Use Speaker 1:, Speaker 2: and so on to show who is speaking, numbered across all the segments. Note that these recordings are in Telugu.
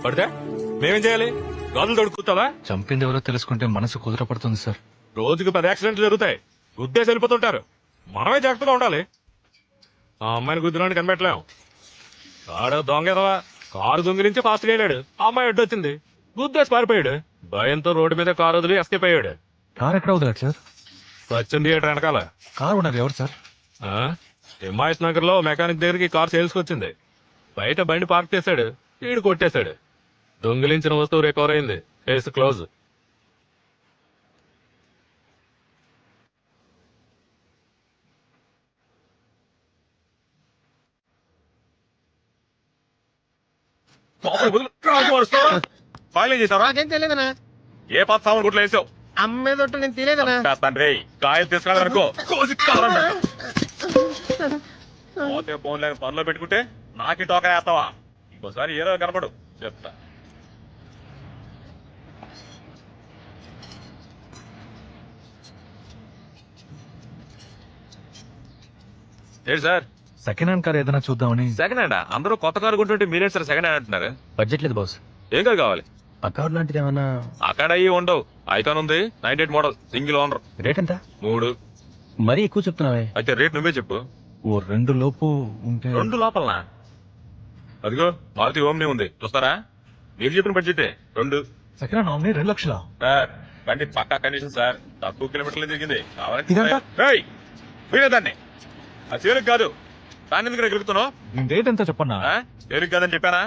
Speaker 1: పడితే మేమేం చేయాలి? గాజులు తొడుక్కుంటావా?
Speaker 2: చంపింది ఎవరో తెలుసుకుంటే మనసు కుదురపడుతుంది సార్.
Speaker 1: రోజుకి 10 యాక్సిడెంట్లు జరుగుతాయి. గుద్దేసి వెళ్ళిపోతుంటారు. మనమే జాగ్రత్తగా ఉండాలి. ఆ అమ్మాయిని గుద్దినాన్ని కనిపెట్టలేం. కాడు దొంగదవా కారు దొంగిలించి ఫాస్ట్ గా వెళ్ళాడు. ఆ అమ్మాయి అడ్డొచ్చింది, గుద్దేసి పారిపోయాడు. భయంతో రోడ్డు మీద కారు వదిలి ఎస్కేప్ అయ్యాడు.
Speaker 2: కార్ ఎక్కడ వదిలేదు సార్?
Speaker 1: సచిన్ థియేటర్ వెనకాల.
Speaker 2: కార్ ఉన్నారు ఎవరు సార్?
Speaker 1: హిమాయత్ నగర్ లో మెకానిక్ దగ్గరికి కార్ సేల్స్ వచ్చింది. బయట బండి పార్క్ చేశాడు, ఈడు కొట్టేశాడు. దొంగిలించిన వస్తువు రికవర్ అయింది. Case close. ఫైల్ ఏం చేసావరా?
Speaker 3: నాకేం తెలియదనా.
Speaker 1: ఏ పాత సామాన్ గుట్లో వేసావు?
Speaker 3: అమ్మేదొట్టు నేను తెలియదనా.
Speaker 1: తండ్రి కాయలు తీసుకురాదనుకో పోతే ఫోన్ లేక పనిలో పెట్టుకుంటే నాకి టోకా వేస్తావా? ఇంకోసారి ఏదో కనపడు చెప్తా. ఏంటి సార్?
Speaker 2: సెకండ్ హ్యాండ్ కార్ ఏదైనా చూద్దామని.
Speaker 1: Second hand? అందరూ కొత్త కారు కొంటుంటే మీరేం సార్ సెకండ్ హ్యాండ్ అంటున్నారు?
Speaker 2: బడ్జెట్ లేదు బాస్.
Speaker 1: ఏం కారు కావాలి?
Speaker 2: ఆ కార్ లాంటిది ఏమన్నా?
Speaker 1: అక్కడ అయ్యి ఉండవు. ఐకాన్ ఉంది, 98 మోడల్, సింగిల్ ఓనర్.
Speaker 2: రేట్ ఎంత?
Speaker 1: 3.
Speaker 2: మరీ ఎక్కువ చెప్తున్నావే.
Speaker 1: అయితే రేట్ నువ్వే చెప్పు.
Speaker 2: ఓ 2 లోపు ఉంటే.
Speaker 1: 2 లోపలనా? అదిగో మారుతి ఓమ్ని ఉంది, చూస్తారా? మీరు చెప్పిన బడ్జెట్ 2.
Speaker 2: సెకండ్ హ్యాండ్ ఓమ్ని 2 లక్షలా?
Speaker 1: సార్ బండి పక్కా కండిషన్ సార్. తక్కువ కిలోమీటర్లు తిరిగింది.
Speaker 2: ఇదంతా?
Speaker 1: దాన్ని ఆ చేరుకు కాదు, దాన్ని ఎందుకు గెలుగుతున్నావు?
Speaker 2: రేట్ ఎంత చెప్పన్నా?
Speaker 1: చేరుకు కాదని చెప్పానా?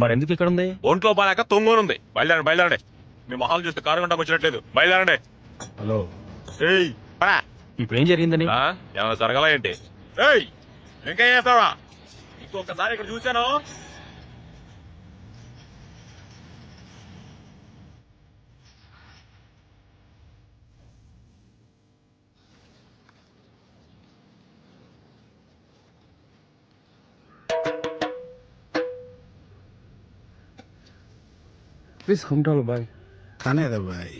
Speaker 2: మరి ఎందుకు ఇక్కడ ఉంది?
Speaker 1: ఒంట్లో బాగాక తొంగోనుంది. బయలుదేరండి బయలుదేరండి. మీ మొహాలు చూస్తే కారు గంటకు వచ్చినట్లేదు. బయలుదేరండి.
Speaker 2: హలో
Speaker 1: ఏయ్ పరా.
Speaker 2: ఇప్పుడు ఏం జరిగిందని?
Speaker 1: ఏమైనా జరగలా ఏంటి? ఏయ్ ఇంకేం చేస్తావా? ఇంకొకసారి ఇక్కడ చూశాను.
Speaker 3: Please control boy.
Speaker 4: కానేదా బాయ్.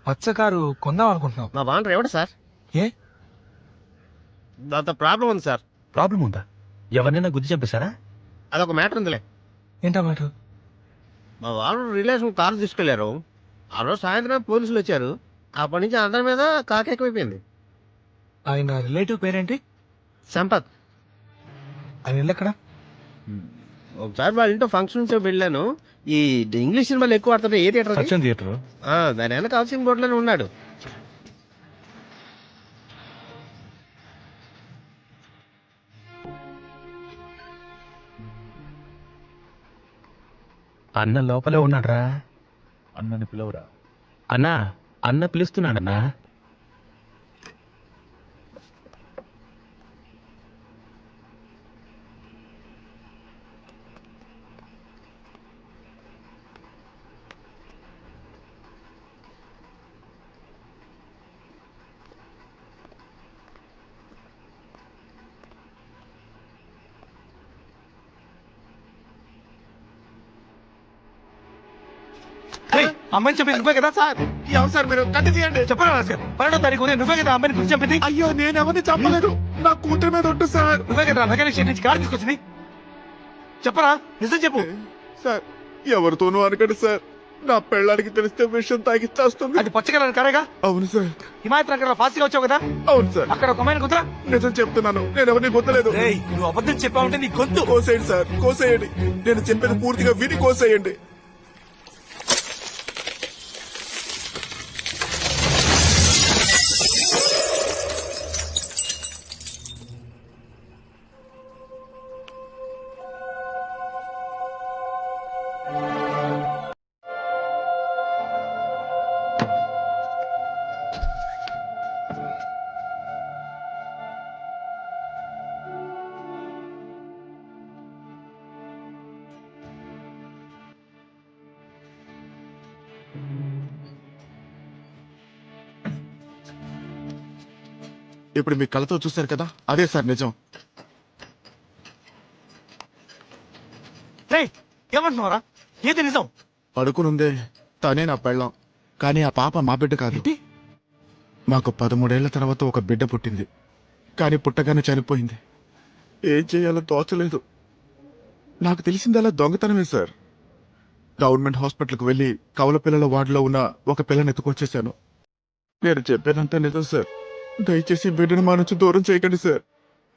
Speaker 2: పచ్చ కారు కొందాం అనుకుంటున్నాం.
Speaker 3: మా బాండ్రు ఎవడు సార్?
Speaker 2: ఏ
Speaker 3: దాంతో ప్రాబ్లం ఉంది సార్.
Speaker 2: ప్రాబ్లం ఉందా? ఎవరినైనా గుద్ది చంపేశారా?
Speaker 3: అదొక మ్యాటర్ ఉందిలే.
Speaker 2: ఏంటా మ్యాటర్?
Speaker 3: మా వాళ్ళు రిలేషన్ కారు తీసుకెళ్లారు. ఆ రోజు సాయంత్రం పోలీసులు వచ్చారు. అప్పటి నుంచి అందరి మీద కాకెక్కువైపోయింది.
Speaker 2: ఆయన రిలేటివ్ పేరేంటి?
Speaker 3: సంపత్.
Speaker 2: ఆయన ఇల్లు ఎక్కడ?
Speaker 3: ఒకసారి వాళ్ళ ఇంట్లో ఫంక్షన్స్ వెళ్ళాను. ఈ ఇంగ్లీష్ సినిమాలు ఎక్కువ ఆడుతుంటే ఏ థియేటర్?
Speaker 2: సత్యం థియేటర్.
Speaker 3: దాని వెనక హౌసింగ్ బోర్డులోనే ఉన్నాడు.
Speaker 2: అన్న లోపలే ఉన్నాడ్రా. అన్నని పిలవరా. అన్నా, అన్న పిలుస్తున్నాడన్నా. అమ్మాయిని చెప్పింది నువ్వే కదా సార్?
Speaker 3: ఎవరు సార్ మీరు? కట్టి తీయండి.
Speaker 2: చెప్పరా 12వ తారీఖు నువ్వే కదా అమ్మాయిని గురించి చెప్పింది?
Speaker 3: అయ్యో నేను ఎవరిని చంపలేదు. నా కూతురు మీద ఒట్టు సార్.
Speaker 2: నువ్వే కదా మెకానిక్ షెడ్ నుంచి కార్ తీసుకొచ్చింది? చెప్పరా, నిజం చెప్పు.
Speaker 4: సార్ ఎవరితోనూ అనకండి సార్. నా పెళ్ళానికి తెలిస్తే విషయం తాగిస్తేస్తుంది.
Speaker 2: అది పచ్చ కలర్ కారేగా?
Speaker 4: అవును సార్.
Speaker 2: హిమాయత్ నగర్ లో ఫాస్ట్ గా వచ్చావు కదా?
Speaker 4: అవును సార్.
Speaker 2: అక్కడ ఒక అమ్మాయిని కుదరా?
Speaker 4: నిజం చెప్తున్నాను, నేను ఎవరిని గుర్తలేదు.
Speaker 2: నువ్వు అబద్ధం చెప్పావంటే నీ గొంతు
Speaker 4: కోసేయండి సార్, కోసేయండి. నేను చెప్పేది పూర్తిగా విని కోసేయండి. ఇప్పుడు మీ కళ్ళతో చూశారు కదా, అదే సార్ నిజం.
Speaker 2: రేయ్ ఏమంటున్నారా? ఏది నిజం?
Speaker 4: పడుకునుందే తనే నా పెళ్ళం, కానీ ఆ పాప మా బిడ్డ కాదు.
Speaker 2: ఏంటి?
Speaker 4: మాకు 13 ఏళ్ల తర్వాత ఒక బిడ్డ పుట్టింది, కానీ పుట్టగానే చనిపోయింది. ఏం చేయాలో తోచలేదు. నాకు తెలిసిందల్లా దొంగతనమే సార్. గవర్నమెంట్ హాస్పిటల్కి వెళ్ళి కవల పిల్లల వార్డులో ఉన్న ఒక పిల్లని ఎత్తుకొచ్చేసాను. నేను చెప్పానంత నిజం సార్. దయచేసి బిడ్డను మా నుంచి దూరం చేయకండి సార్.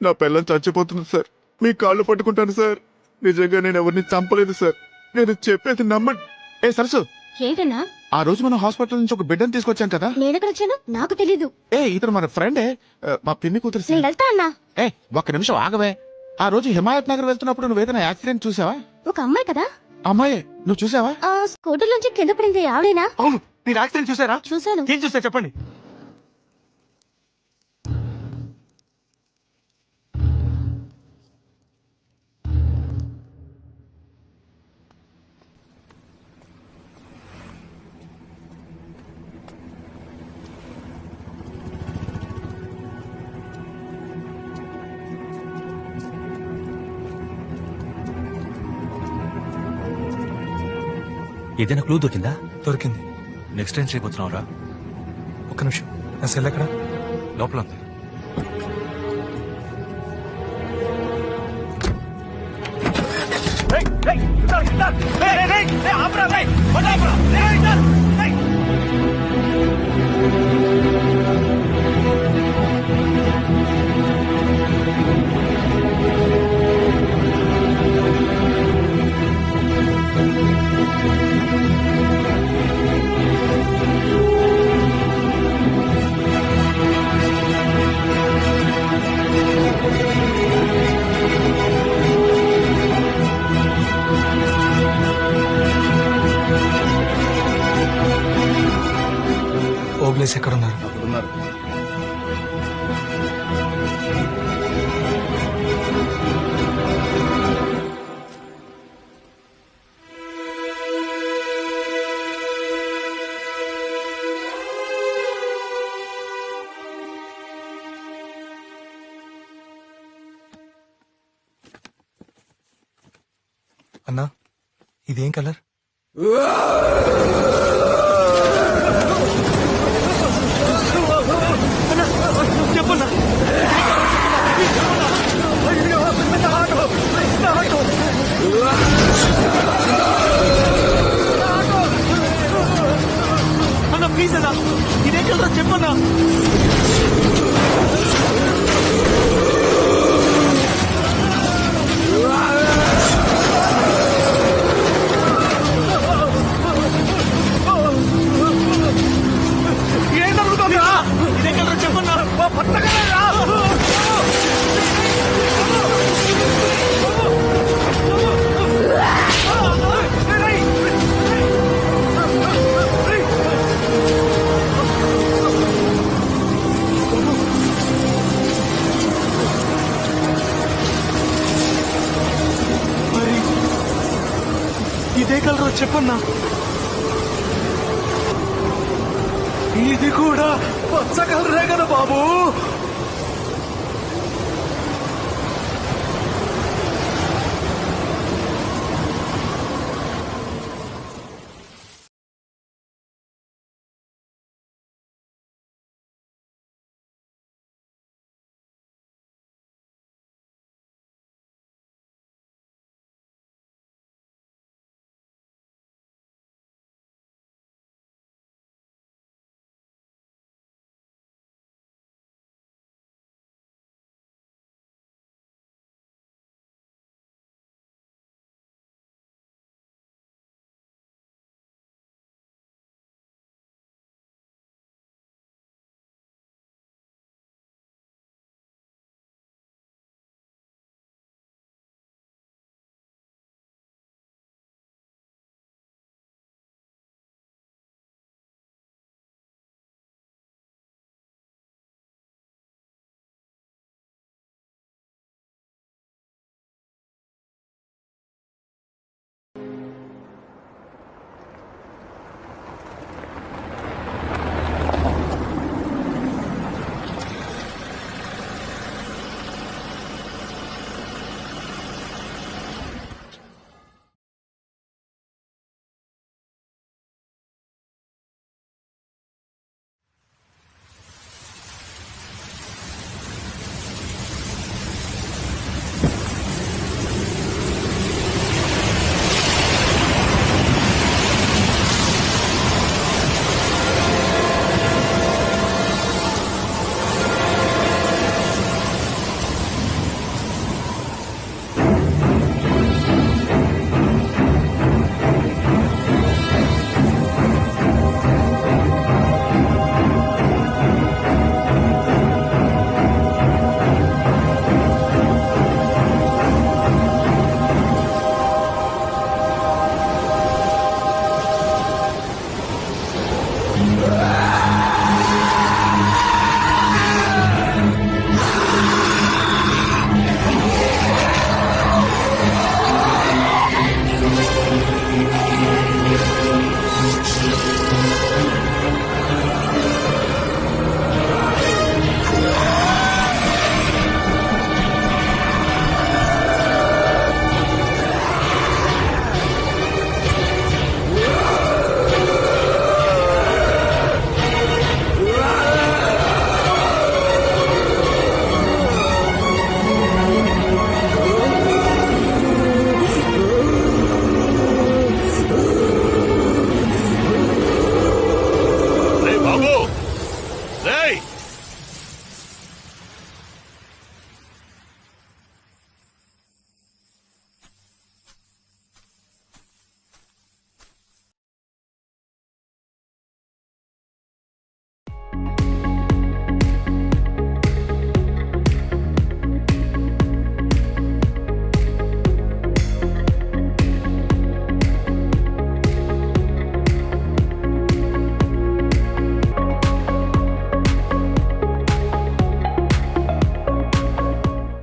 Speaker 4: నా పిల్లని చచ్చిపోతుంది సార్. మీ కాళ్ళు పట్టుకుంటాను సార్. నిజంగా నేను ఎవరిని చంపలేదు సార్. నేను చెప్పేది నమ్మండి. ఏ సరసు,
Speaker 5: ఏంటన్నా?
Speaker 4: ఆ రోజు మనం హాస్పిటల్ నుంచి ఒక బిడ్డను తీసుకొచ్చాం కదా.
Speaker 5: నేనెక్కడ వచ్చాను? నాకు తెలీదు.
Speaker 4: ఇతను మన ఫ్రెండే, మా పిన్ని కూతురు
Speaker 5: నేను
Speaker 4: సార్.
Speaker 5: వెళ్తా అన్నా.
Speaker 4: ఒక్క నిమిషం ఆగవే. ఆ రోజు హిమాయత్ నగర్ వెళ్తున్నప్పుడు నువ్వు ఏదైనా యాక్సిడెంట్ చూసావా?
Speaker 5: ఒక అమ్మాయి కదా,
Speaker 4: అమ్మాయి నువ్వు చూసావా?
Speaker 5: ఆ స్కూటర్ నుంచి కింద పడింది ఆవిడేనా?
Speaker 2: అవును, మీరు యాక్సిడెంట్ చూసారా?
Speaker 5: చూశాను.
Speaker 2: ఏం చూసా చెప్పండి.
Speaker 6: ఏదైనా క్లూ దొరికిందా?
Speaker 7: దొరికింది. నెక్స్ట్ ఏం చేయబోతున్నావురా? ఒక్క నిమిషం, నా సెల్ ఎక్కడ? లోపల ఉంది. ఓబ్లేస్ ఎక్కడున్నారు? అన్నా, ఇదేం కలర్?
Speaker 2: చెప్పన్నా. అన్న ప్లీజ్ అన్నా, ఇదే కదా చెప్పన్నా. ఏం జరుగుతుందా? ఇదే కదా చెప్పన్నా. పట్టగలరా? మరి ఇదే కలరు చెప్పన్నా. ఇది కూడా పచ్చ కలరే కదా బాబు.